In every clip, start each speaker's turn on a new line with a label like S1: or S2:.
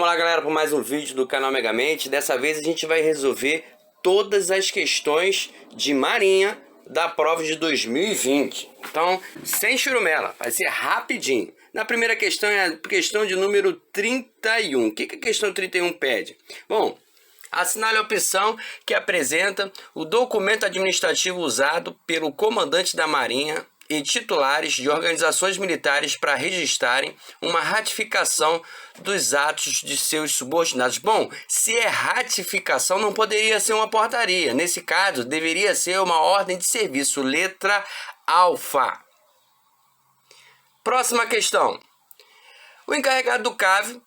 S1: Vamos lá, galera, para mais um vídeo do canal Megamente. Dessa vez a gente vai resolver todas as questões de marinha da prova de 2020. Então, sem churumela, vai ser rapidinho. Na primeira questão é a questão de número 31. O que a questão 31 pede? Bom, assinale a opção que apresenta o documento administrativo usado pelo comandante da Marinha e titulares de organizações militares para registrarem uma ratificação dos atos de seus subordinados. Bom, se é ratificação, não poderia ser uma portaria. Nesse caso, deveria ser uma ordem de serviço, letra alfa. Próxima questão. O encarregado do CAV,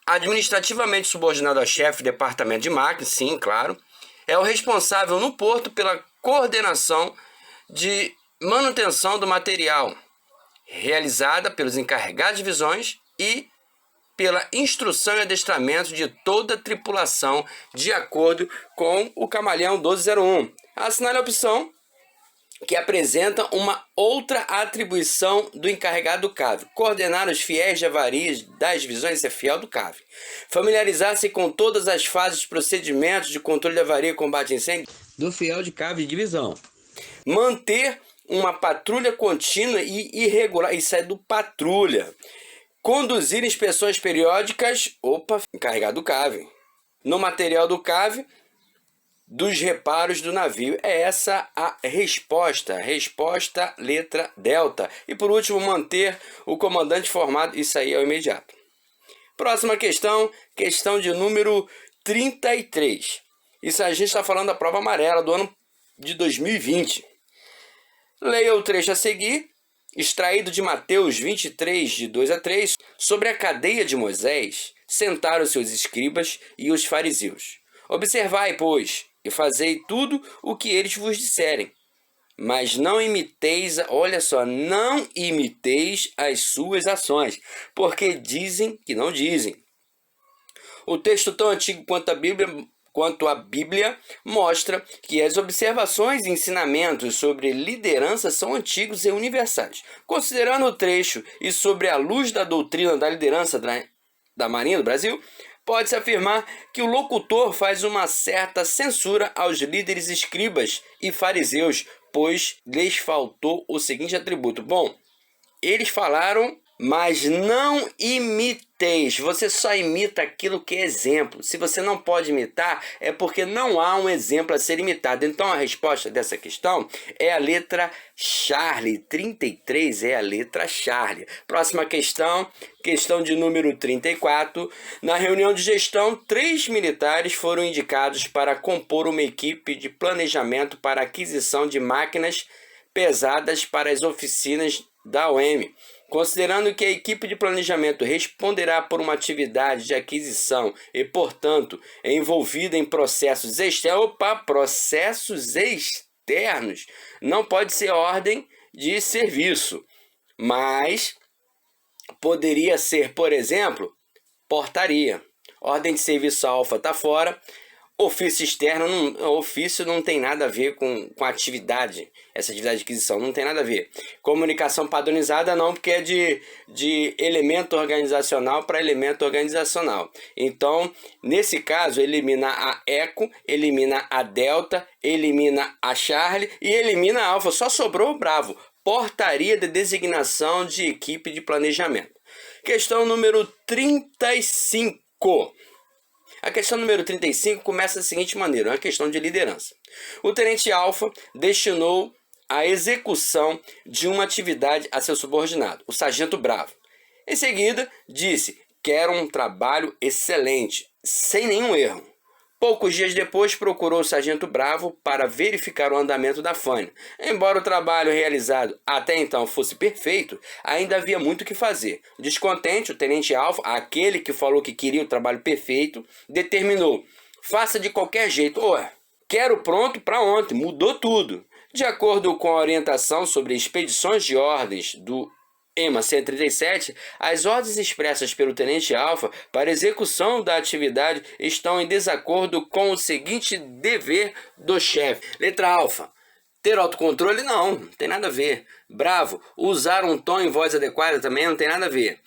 S1: administrativamente subordinado ao chefe do departamento de máquinas, sim, claro, é o responsável no porto pela coordenação de manutenção do material, realizada pelos encarregados de divisões e pela instrução e adestramento de toda a tripulação, de acordo com o Camaleão 1201. Assinale a opção que apresenta uma outra atribuição do encarregado do CAV: coordenar os fiéis de avarias das divisões, é fiel do CAV, familiarizar-se com todas as fases e procedimentos de controle de avaria e combate a incêndio do fiel de CAV de divisão, manter uma patrulha contínua e irregular, isso é do patrulha, conduzir inspeções periódicas, encarregado do CAV, no material do CAV, dos reparos do navio. É essa a resposta letra delta. E por último, manter o comandante formado, isso aí é o imediato. Próxima questão, questão de número 33. Isso a gente está falando da prova amarela do ano de 2020. Leia o trecho a seguir, extraído de Mateus 23, de 2 a 3, sobre a cadeia de Moisés, sentaram seus escribas e os fariseus. Observai, pois, e fazei tudo o que eles vos disserem, mas não imiteis, olha só, não imiteis as suas ações, porque dizem que não dizem. O texto tão antigo quanto a Bíblia mostra que as observações e ensinamentos sobre liderança são antigos e universais. Considerando o trecho e sobre a luz da doutrina da liderança da Marinha do Brasil, pode-se afirmar que o locutor faz uma certa censura aos líderes escribas e fariseus, pois lhes faltou o seguinte atributo. Bom, eles falaram, mas não imiteis. Você só imita aquilo que é exemplo. Se você não pode imitar, é porque não há um exemplo a ser imitado. Então a resposta dessa questão é a letra Charlie. 33 é a letra Charlie. Próxima questão, questão de número 34. Na reunião de gestão, 3 militares foram indicados para compor uma equipe de planejamento para aquisição de máquinas pesadas para as oficinas da OM. Considerando que a equipe de planejamento responderá por uma atividade de aquisição e, portanto, é envolvida em processos externos, não pode ser ordem de serviço, mas poderia ser, por exemplo, portaria. Ordem de serviço alfa está fora. Ofício externo, ofício não tem nada a ver com atividade. Essa atividade de aquisição não tem nada a ver. Comunicação padronizada não, porque é de elemento organizacional para elemento organizacional. Então, nesse caso, elimina a Eco, elimina a Delta, elimina a Charlie e elimina a Alfa. Só sobrou o Bravo. Portaria de designação de equipe de planejamento. Questão número 35. A questão número 35 começa da seguinte maneira, uma questão de liderança. O tenente Alfa destinou a execução de uma atividade a seu subordinado, o sargento Bravo. Em seguida, disse: quero um trabalho excelente, sem nenhum erro. Poucos dias depois, procurou o sargento Bravo para verificar o andamento da faina. Embora o trabalho realizado até então fosse perfeito, ainda havia muito o que fazer. Descontente, o tenente Alfa, aquele que falou que queria o trabalho perfeito, determinou: faça de qualquer jeito. Quero pronto para ontem, mudou tudo. De acordo com a orientação sobre expedições de ordens do EMA 137, as ordens expressas pelo tenente Alfa para execução da atividade estão em desacordo com o seguinte dever do chefe. Letra Alfa: ter autocontrole? Não tem nada a ver. Bravo: usar um tom em voz adequada? Também não tem nada a ver.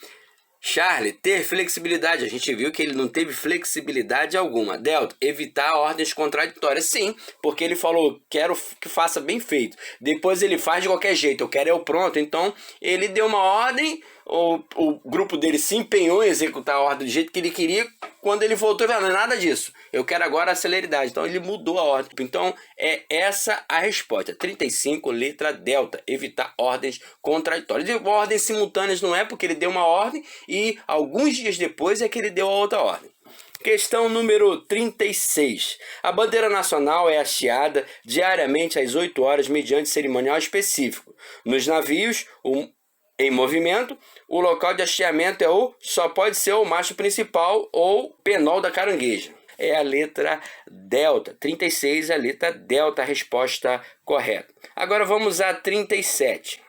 S1: Charlie, ter flexibilidade. A gente viu que ele não teve flexibilidade alguma. Delta, evitar ordens contraditórias. Sim, porque ele falou, quero que faça bem feito. Depois ele faz de qualquer jeito, eu quero é o pronto. Então, ele deu uma ordem, o grupo dele se empenhou em executar a ordem do jeito que ele queria. Quando ele voltou, ele falou, não é nada disso. Eu quero agora a celeridade. Então, ele mudou a ordem. Então, é essa a resposta. 35, letra delta. Evitar ordens contraditórias. E ordens simultâneas não é porque ele deu uma ordem e alguns dias depois é que ele deu a outra ordem. Questão número 36. A bandeira nacional é hasteada diariamente às 8 horas mediante cerimonial específico. Nos navios, em movimento, o local de hasteamento só pode ser o mastro principal ou penol da carangueja. É a letra delta. 36 é a letra delta, a resposta correta. Agora vamos a 37.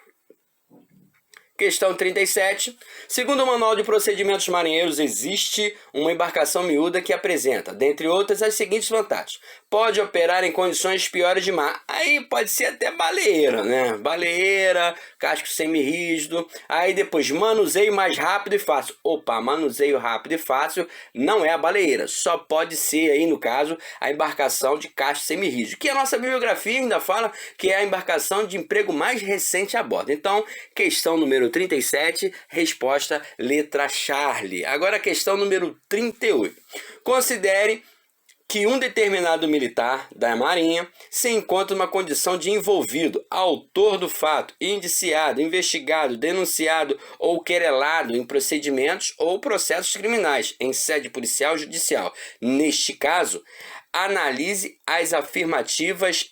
S1: Questão 37. Segundo o Manual de Procedimentos Marinheiros, existe uma embarcação miúda que apresenta, dentre outras, as seguintes vantagens. Pode operar em condições piores de mar. Aí pode ser até baleeira, né? Baleeira, casco semi-rígido. Aí depois, manuseio mais rápido e fácil. Opa, manuseio rápido e fácil não é a baleeira. Só pode ser aí, no caso, a embarcação de casco semi-rígido. Que a nossa bibliografia ainda fala que é a embarcação de emprego mais recente a bordo. Então, questão número 37, resposta letra Charlie. Agora a questão número 38. Considere que um determinado militar da Marinha se encontra numa condição de envolvido, autor do fato, indiciado, investigado, denunciado ou querelado em procedimentos ou processos criminais em sede policial ou judicial. Neste caso, analise as afirmativas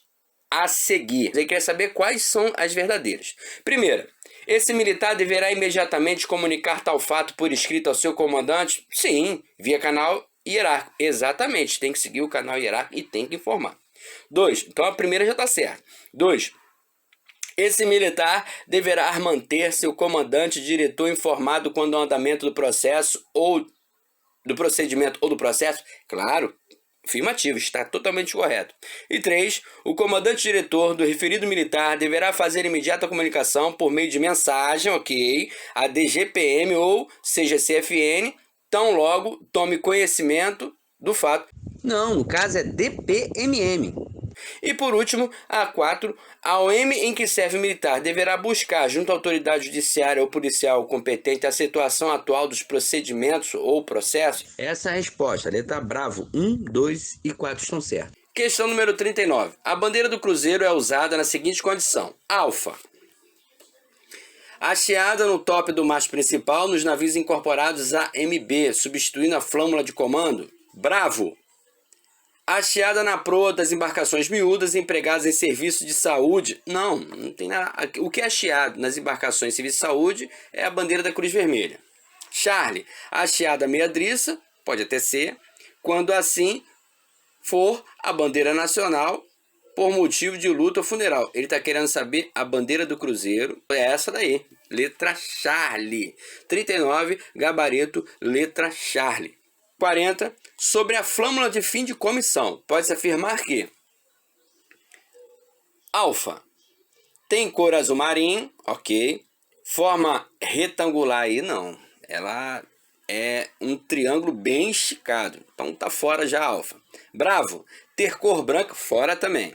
S1: a seguir. Você quer saber quais são as verdadeiras. Primeira, esse militar deverá imediatamente comunicar tal fato por escrito ao seu comandante? Sim, via canal hierárquico. Exatamente, tem que seguir o canal hierárquico e tem que informar. 2. Então a primeira já está certa. 2. Esse militar deverá manter seu comandante diretor informado quando o andamento do processo ou do procedimento ou do processo? Claro, afirmativo, está totalmente correto. E 3. O comandante-diretor do referido militar deverá fazer imediata comunicação por meio de mensagem, ok, a DGPM ou CGCFN, tão logo tome conhecimento do fato. Não, no caso é DPMM. E por último, a 4, a OM em que serve o militar deverá buscar, junto à autoridade judiciária ou policial competente, a situação atual dos procedimentos ou processos? Essa é a resposta. Letra Bravo. 1, 2 e 4 estão certos. Questão número 39. A bandeira do cruzeiro é usada na seguinte condição. Alfa. Hasteada no top do mastro principal nos navios incorporados a MB, substituindo a flâmula de comando. Bravo. Hasteada na proa das embarcações miúdas empregadas em serviço de saúde. Não tem nada. O que é hasteado nas embarcações de serviço de saúde é a bandeira da Cruz Vermelha. Charlie, hasteada meia-driça, pode até ser, quando assim for a bandeira nacional por motivo de luto ou funeral. Ele está querendo saber a bandeira do cruzeiro. É essa daí. Letra Charlie. 39, gabarito, letra Charlie. 40. Sobre a flâmula de fim de comissão, pode-se afirmar que alfa tem cor azul marinho, ok. Forma retangular aí, não. Ela é um triângulo bem esticado. Então tá fora já alfa. Bravo, ter cor branca, fora também.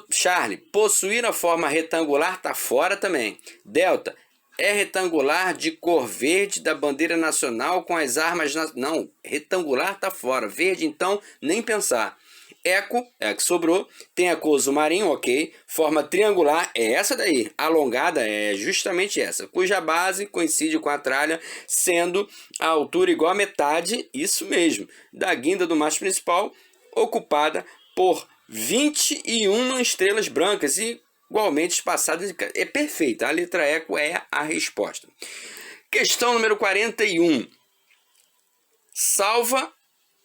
S1: Charlie, possuir a forma retangular, tá fora também. Delta, é retangular de cor verde da bandeira nacional com as armas... Não, retangular tá fora. Verde, então, nem pensar. Eco, é a que sobrou, tem a cor azul marinho, ok. Forma triangular, é essa daí. Alongada é justamente essa, cuja base coincide com a tralha, sendo a altura igual a metade, isso mesmo, da guinda do mastro principal, ocupada por 21 estrelas brancas e igualmente espaçadas. É perfeita, a letra eco é a resposta. Questão número 41. Salva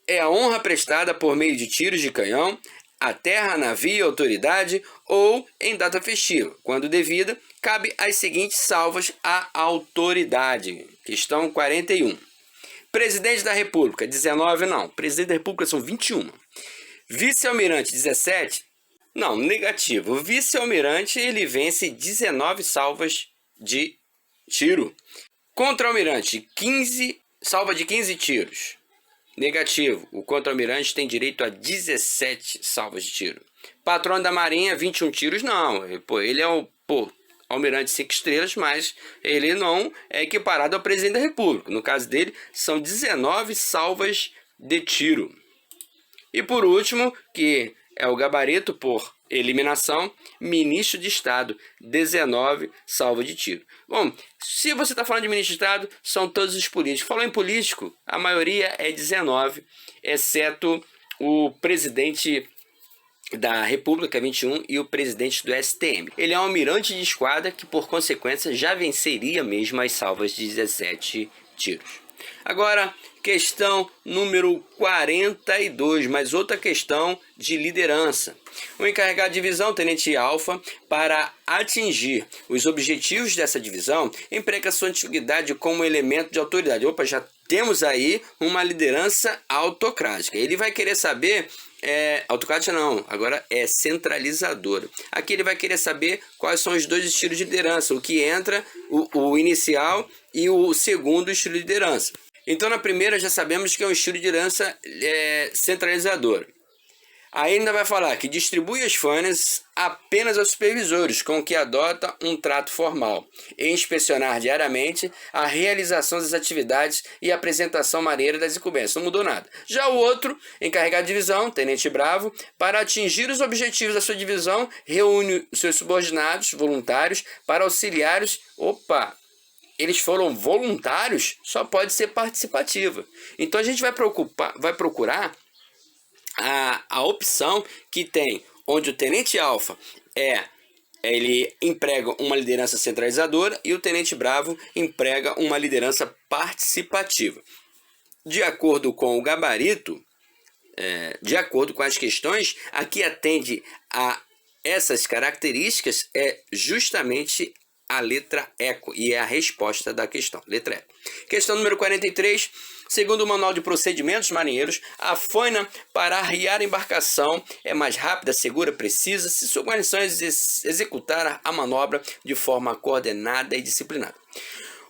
S1: é a honra prestada por meio de tiros de canhão a terra, navio, autoridade ou em data festiva. Quando devida, cabe as seguintes salvas à autoridade. Questão 41. Presidente da República, 19 não. Presidente da República são 21. Vice-almirante, 17? Não, negativo. O vice-almirante ele vence 19 salvas de tiro. Contra-almirante, salva de 15 tiros. Negativo, o contra-almirante tem direito a 17 salvas de tiro. Patrão da Marinha, 21 tiros, não. Ele é o almirante 5 estrelas, mas ele não é equiparado ao presidente da República. No caso dele, são 19 salvas de tiro. E por último, que é o gabarito por eliminação, ministro de Estado, 19 salvas de tiro. Bom, se você está falando de ministro de Estado, são todos os políticos. Falou em político, a maioria é 19, exceto o presidente da República, 21, e o presidente do STM. Ele é um almirante de esquadra que, por consequência, já venceria mesmo as salvas de 17 tiros. Agora, questão número 42, mais outra questão de liderança. O encarregado de divisão, tenente Alfa, para atingir os objetivos dessa divisão, emprega sua antiguidade como elemento de autoridade. Opa, já temos aí uma liderança autocrática. Ele vai querer saber... autocrática não, agora é centralizadora. Aqui ele vai querer saber quais são os dois estilos de liderança, o que entra, o inicial e o segundo estilo de liderança. Então na primeira já sabemos que é um estilo de liderança centralizador. Aí ainda vai falar que distribui as fâneas apenas aos supervisores, com que adota um trato formal, e inspecionar diariamente a realização das atividades e apresentação maneira das incumbências. Não mudou nada. Já o outro, encarregado de divisão, tenente Bravo, para atingir os objetivos da sua divisão, reúne os seus subordinados voluntários para auxiliares. Opa! Eles foram voluntários, só pode ser participativa. Então a gente vai procurar a opção que tem, onde o tenente Alfa ele emprega uma liderança centralizadora e o tenente Bravo emprega uma liderança participativa. De acordo com o gabarito, de acordo com as questões, a que atende a essas características é justamente a letra ECO, e é a resposta da questão, letra ECO. Questão número 43, segundo o Manual de Procedimentos Marinheiros, a faina para arriar a embarcação é mais rápida, segura, precisa, se sua guarnição executar a manobra de forma coordenada e disciplinada.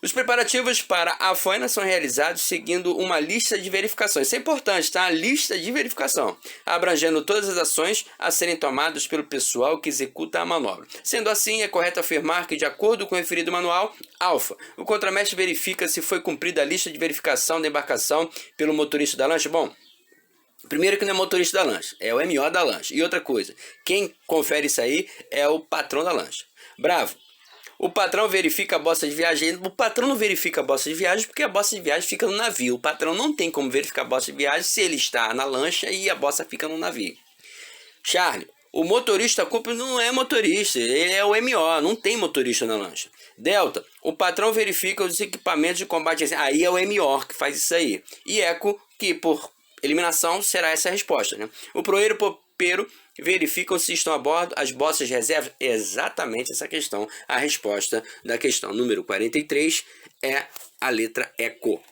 S1: Os preparativos para a faina são realizados seguindo uma lista de verificações. Isso é importante, tá? A lista de verificação, abrangendo todas as ações a serem tomadas pelo pessoal que executa a manobra. Sendo assim, é correto afirmar que, de acordo com o referido manual, Alfa, o contramestre verifica se foi cumprida a lista de verificação da embarcação pelo motorista da lancha. Bom, primeiro que não é motorista da lancha, é o MO da lancha. E outra coisa, quem confere isso aí é o patrão da lancha. Bravo. O patrão verifica a bossa de viagem. O patrão não verifica a bossa de viagem porque a bossa de viagem fica no navio. O patrão não tem como verificar a bossa de viagem se ele está na lancha e a bossa fica no navio. Charlie, o motorista culpa não é motorista, ele é o MO, não tem motorista na lancha. Delta, o patrão verifica os equipamentos de combate. Aí é o MO que faz isso aí. E Eco, que por eliminação será essa a resposta, né? O proeiro popeiro verificam se estão a bordo as bossas de reserva. Exatamente essa questão. A resposta da questão número 43 é a letra ECO.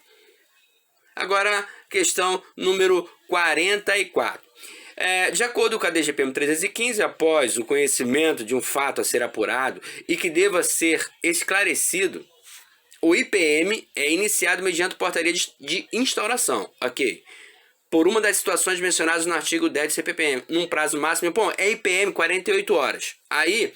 S1: Agora, questão número 44. De acordo com a DGPM 315, após o conhecimento de um fato a ser apurado e que deva ser esclarecido, o IPM é iniciado mediante portaria de instauração. Ok? Por uma das situações mencionadas no artigo 10 do CPPM, num prazo máximo, bom, é IPM 48 horas. Aí,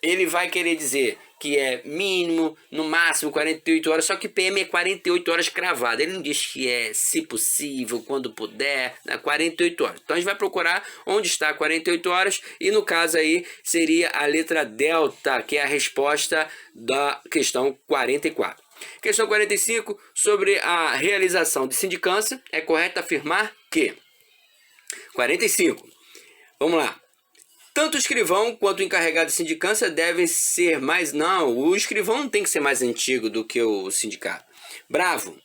S1: ele vai querer dizer que é mínimo, no máximo 48 horas, só que IPM é 48 horas cravado. Ele não diz que é, se possível, quando puder, 48 horas. Então, a gente vai procurar onde está 48 horas e, no caso aí, seria a letra delta, que é a resposta da questão 44. Questão 45, sobre a realização de sindicância, é correto afirmar que... 45, vamos lá. Tanto o escrivão quanto o encarregado de sindicância devem ser mais... Não, o escrivão não tem que ser mais antigo do que o sindicato. Bravo.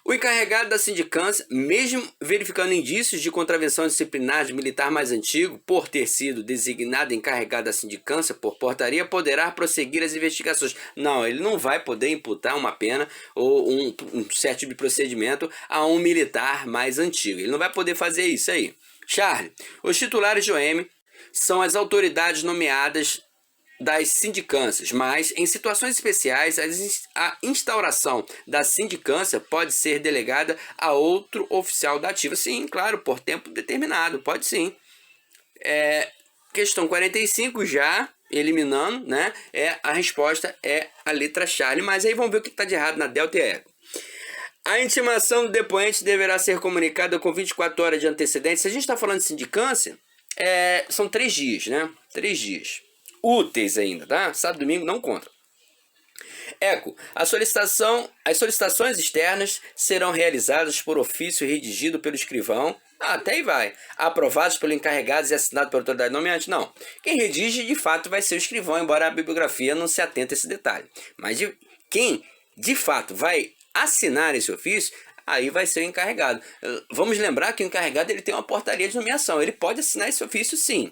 S1: O encarregado da sindicância, mesmo verificando indícios de contravenção disciplinar de militar mais antigo, por ter sido designado encarregado da sindicância por portaria, poderá prosseguir as investigações. Não, ele não vai poder imputar uma pena ou um certo tipo de procedimento a um militar mais antigo. Ele não vai poder fazer isso aí. Charlie, os titulares de OM são as autoridades nomeadas das sindicâncias, mas em situações especiais a instauração da sindicância pode ser delegada a outro oficial da ativa. Sim, claro, por tempo determinado, pode sim. Questão 45 já eliminando, né? A resposta é a letra Charlie, mas aí vamos ver o que está de errado na delta e eco. A intimação do depoente deverá ser comunicada com 24 horas de antecedência. Se a gente está falando de sindicância, são 3 dias, né? 3 dias. Úteis ainda, tá? Sábado e domingo não conta. Eco, as solicitações externas serão realizadas por ofício redigido pelo escrivão, até aí vai, aprovados pelo encarregado e assinado pela autoridade nomeante. Não, quem redige de fato vai ser o escrivão, embora a bibliografia não se atente a esse detalhe. Mas quem de fato vai assinar esse ofício, aí vai ser o encarregado. Vamos lembrar que o encarregado ele tem uma portaria de nomeação, ele pode assinar esse ofício sim.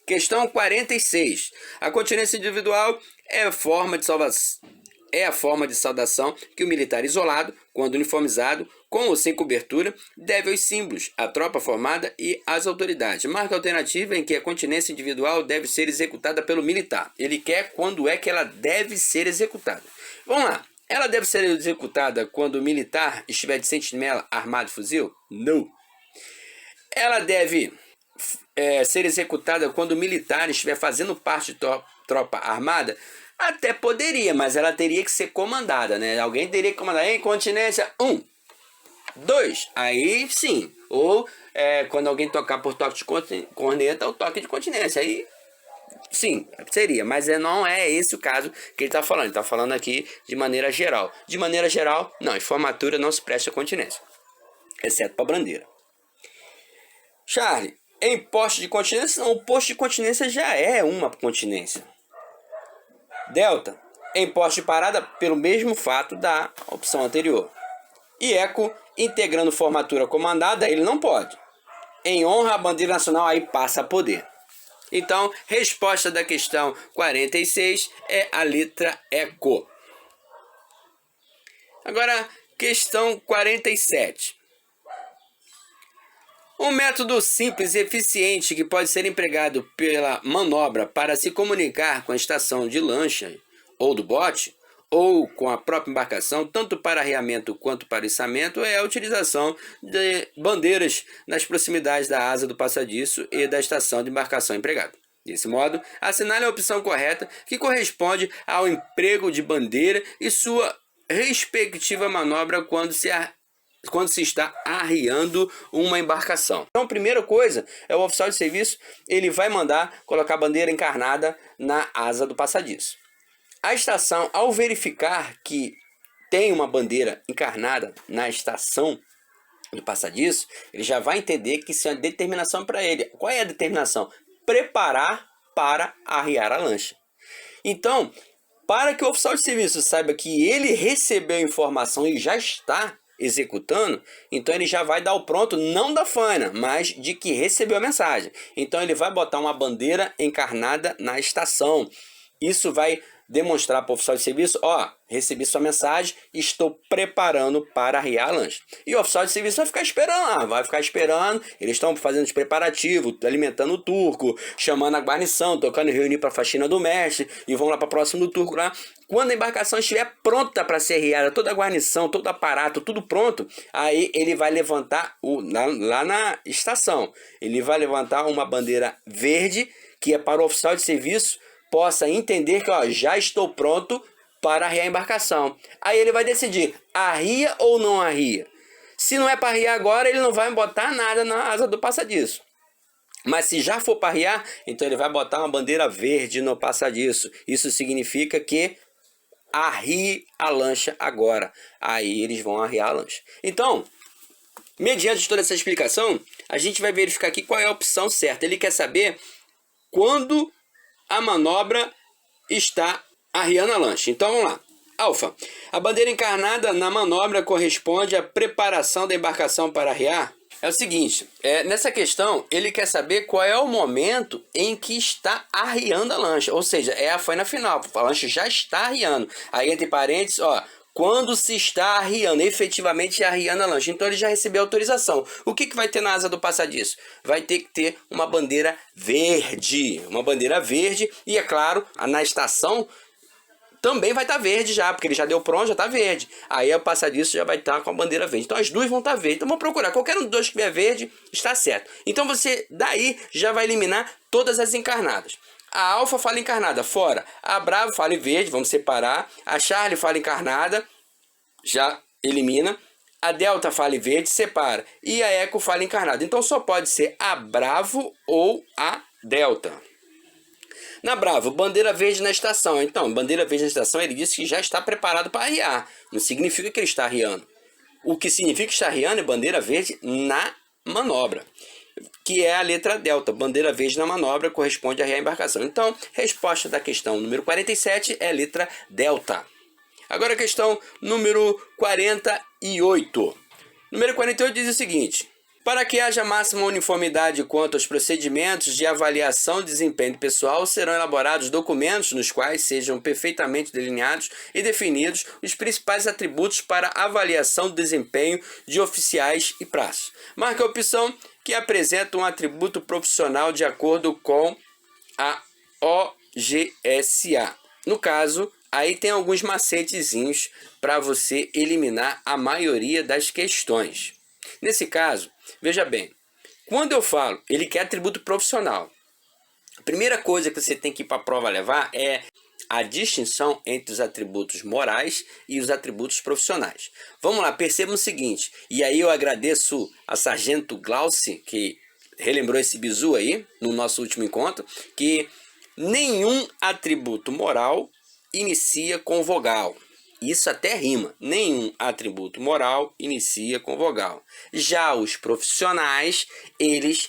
S1: Questão 46. A continência individual é a forma de saudação que o militar isolado, quando uniformizado, com ou sem cobertura, deve aos símbolos, à tropa formada e às autoridades. Marca alternativa em que a continência individual deve ser executada pelo militar. Ele quer quando é que ela deve ser executada. Vamos lá. Ela deve ser executada quando o militar estiver de sentinela armado de fuzil? Não. Ela deve ser executada quando o militar estiver fazendo parte de tropa armada? Até poderia, mas ela teria que ser comandada, né? Alguém teria que comandar. Em continência, 1, 2, aí sim. Ou quando alguém tocar por toque de corneta, o toque de continência. Aí sim, seria, mas não é esse o caso que ele está falando. Ele está falando aqui de maneira geral. De maneira geral, não, em formatura não se presta continência, exceto para bandeira. Charlie, em posto de continência, não, o posto de continência já é uma continência. Delta, em posto de parada pelo mesmo fato da opção anterior. E eco, integrando formatura comandada, ele não pode. Em honra à bandeira nacional, aí passa a poder. Então, resposta da questão 46 é a letra eco. Agora, questão 47. Um método simples e eficiente que pode ser empregado pela manobra para se comunicar com a estação de lancha ou do bote, ou com a própria embarcação, tanto para arriamento quanto para içamento, é a utilização de bandeiras nas proximidades da asa do passadiço e da estação de embarcação empregada. Desse modo, assinale a opção correta que corresponde ao emprego de bandeira e sua respectiva manobra quando se está arriando uma embarcação. Então, a primeira coisa é o oficial de serviço, ele vai mandar colocar a bandeira encarnada na asa do passadiço. A estação, ao verificar que tem uma bandeira encarnada na estação do passadiço, ele já vai entender que isso é uma determinação para ele. Qual é a determinação? Preparar para arriar a lancha. Então, para que o oficial de serviço saiba que ele recebeu a informação e já está executando, então ele já vai dar o pronto, não da faina, mas de que recebeu a mensagem. Então ele vai botar uma bandeira encarnada na estação. Isso vai demonstrar para o oficial de serviço, recebi sua mensagem, estou preparando para arriar a lancha. E o oficial de serviço vai ficar esperando eles estão fazendo os preparativos, alimentando o turco, chamando a guarnição, tocando reunir para a faxina do mestre, e vão lá para próximo do turco lá. Quando a embarcação estiver pronta para ser arriada, toda a guarnição, todo o aparato, tudo pronto, aí ele vai levantar, lá na estação, ele vai levantar uma bandeira verde, que é para o oficial de serviço possa entender que já estou pronto para arriar a embarcação. Aí ele vai decidir, arria ou não arria. Se não é para arriar agora, ele não vai botar nada na asa do passadiço. Mas se já for para arriar, então ele vai botar uma bandeira verde no passadiço. Isso significa que arrie a lancha agora. Aí eles vão arriar a lancha. Então, mediante toda essa explicação, a gente vai verificar aqui qual é a opção certa. Ele quer saber quando a manobra está arriando a lancha. Então vamos lá. Alfa. A bandeira encarnada na manobra corresponde à preparação da embarcação para arriar. É o seguinte, nessa questão ele quer saber qual é o momento em que está arriando a lancha. Ou seja, é a faina final. A lancha já está arriando. Aí entre parênteses, quando se está arriando, efetivamente arriando a lancha. Então ele já recebeu autorização. O que vai ter na asa do passadiço? Vai ter que ter uma bandeira verde. Uma bandeira verde e, é claro, na estação também vai estar verde já, porque ele já deu pronto, já está verde. Aí o passadiço já vai estar com a bandeira verde. Então as duas vão estar verdes. Então vamos procurar. Qualquer um dos dois que tiver verde, está certo. Então você daí já vai eliminar todas as encarnadas. A Alfa fala encarnada, fora. A Bravo fala em verde, vamos separar. A Charlie fala encarnada, já elimina. A Delta fala em verde, separa. E a Eco fala encarnada. Então só pode ser a Bravo ou a Delta. Na Bravo, bandeira verde na estação. Então, bandeira verde na estação, ele disse que já está preparado para arriar. Não significa que ele está arriando. O que significa que está arriando é bandeira verde na manobra, que é a letra delta. Bandeira verde na manobra corresponde a arriar a embarcação. Então, resposta da questão número 47 é a letra delta. Agora a questão número 48. Número 48 diz o seguinte: para que haja máxima uniformidade quanto aos procedimentos de avaliação de desempenho pessoal, serão elaborados documentos nos quais sejam perfeitamente delineados e definidos os principais atributos para avaliação do desempenho de oficiais e praças. Marque a opção que apresenta um atributo profissional de acordo com a OGSA. No caso, aí tem alguns macetezinhos para você eliminar a maioria das questões. Nesse caso, veja bem, quando eu falo, ele quer atributo profissional. A primeira coisa que você tem que ir para a prova levar é a distinção entre os atributos morais e os atributos profissionais. Vamos lá, percebam o seguinte, e aí eu agradeço a Sargento Glauci, que relembrou esse bizu aí, no nosso último encontro, que nenhum atributo moral inicia com vogal. Isso até rima. Nenhum atributo moral inicia com vogal. Já os profissionais, eles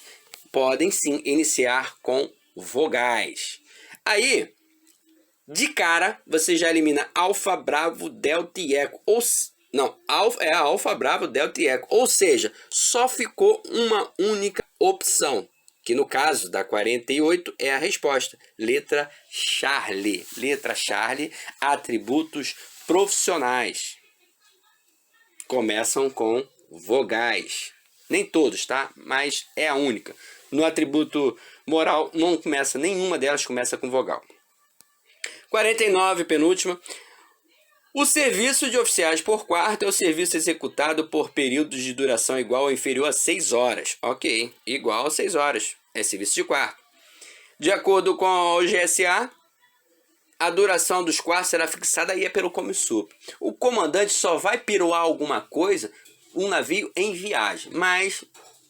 S1: podem sim iniciar com vogais. Aí, de cara, você já elimina alfa, bravo, delta e eco. Alfa, bravo, delta e eco. Ou seja, só ficou uma única opção, que no caso da 48 é a resposta. Letra Charlie. Letra Charlie, atributos profissionais começam com vogais. Nem todos, tá? Mas é a única. No atributo moral não começa, nenhuma delas começa com vogal. 49, penúltima. O serviço de oficiais por quarto é o serviço executado por períodos de duração igual ou inferior a 6 horas. Ok, igual a 6 horas. É serviço de quarto. De acordo com a OGSA, a duração dos quartos será fixada aí pelo Comissup. O comandante só vai piruar alguma coisa, um navio em viagem. Mas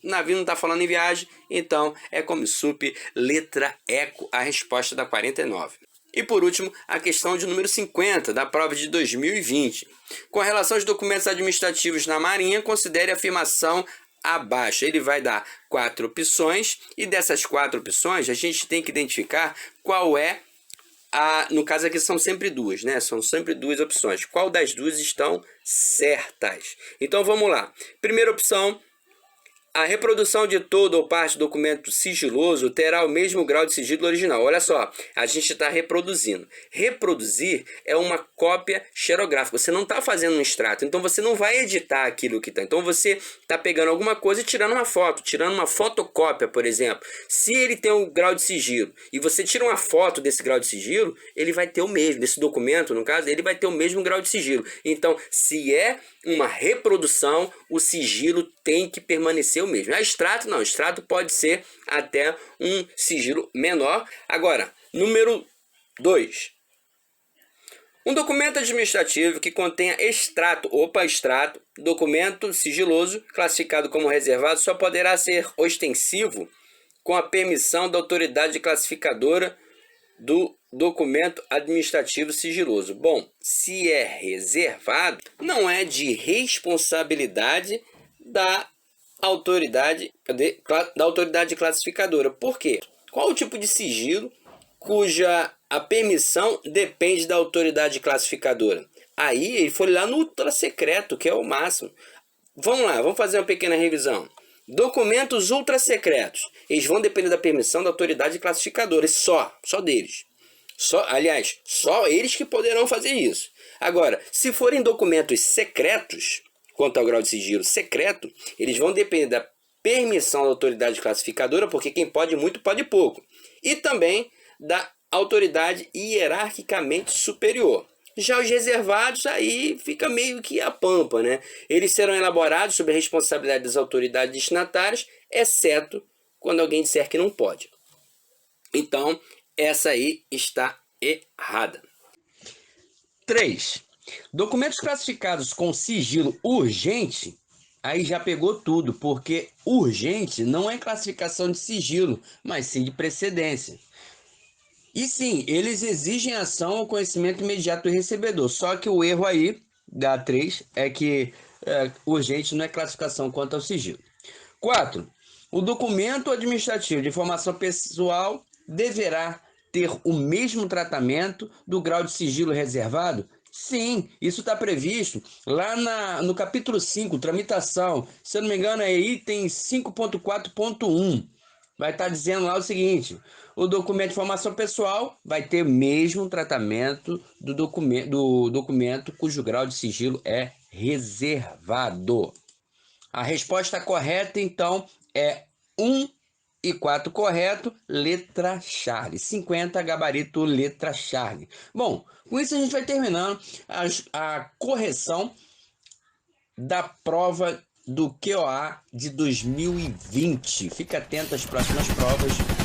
S1: o navio não está falando em viagem, então é Comissup, letra eco, a resposta da 49. E por último, a questão de número 50, da prova de 2020. Com relação aos documentos administrativos na Marinha, considere a afirmação abaixo. Ele vai dar 4 opções, e dessas 4 opções, a gente tem que identificar qual é no caso aqui são sempre duas, né? São sempre duas opções. Qual das duas estão certas? Então vamos lá. Primeira opção: a reprodução de todo ou parte do documento sigiloso terá o mesmo grau de sigilo original. Olha só, a gente está reproduzindo. Reproduzir é uma cópia xerográfica. Você não está fazendo um extrato, então você não vai editar aquilo que está. Então você está pegando alguma coisa e tirando uma foto, tirando uma fotocópia, por exemplo. Se ele tem um grau de sigilo e você tira uma foto desse grau de sigilo, ele vai ter o mesmo, desse documento, no caso, ele vai ter o mesmo grau de sigilo. Então, se é uma reprodução, o sigilo tem que permanecer o mesmo. A extrato não, extrato pode ser até um sigilo menor. Agora, número 2. Um documento administrativo que contenha extrato, documento sigiloso, classificado como reservado, só poderá ser ostensivo com a permissão da autoridade classificadora do documento administrativo sigiloso. Bom, se é reservado, não é de responsabilidade da autoridade classificadora. Por quê? Qual o tipo de sigilo cuja a permissão depende da autoridade classificadora? Aí ele foi lá no ultra secreto, que é o máximo. Vamos lá, vamos fazer uma pequena revisão. Documentos ultra secretos, eles vão depender da permissão da autoridade classificadora, só deles. Aliás, só eles que poderão fazer isso. Agora, se forem documentos secretos, quanto ao grau de sigilo secreto, eles vão depender da permissão da autoridade classificadora, porque quem pode muito pode pouco, e também da autoridade hierarquicamente superior. Já os reservados, aí fica meio que a pampa, né? Eles serão elaborados sob a responsabilidade das autoridades destinatárias, exceto quando alguém disser que não pode. Então, essa aí está errada. 3. Documentos classificados com sigilo urgente, aí já pegou tudo, porque urgente não é classificação de sigilo, mas sim de precedência. E sim, eles exigem ação ou conhecimento imediato do recebedor. Só que o erro aí da 3 é que urgente não é classificação quanto ao sigilo. 4. O documento administrativo de informação pessoal deverá ter o mesmo tratamento do grau de sigilo reservado? Sim, isso está previsto lá no capítulo 5, tramitação. Se eu não me engano, é item 5.4.1. Vai estar dizendo lá o seguinte: o documento de informação pessoal vai ter o mesmo tratamento do documento cujo grau de sigilo é reservado. A resposta correta, então, é 1 e 4 correto, letra Charlie. 50, gabarito, letra Charlie. Bom, com isso a gente vai terminando a correção da prova do QOA de 2020. Fique atento às próximas provas.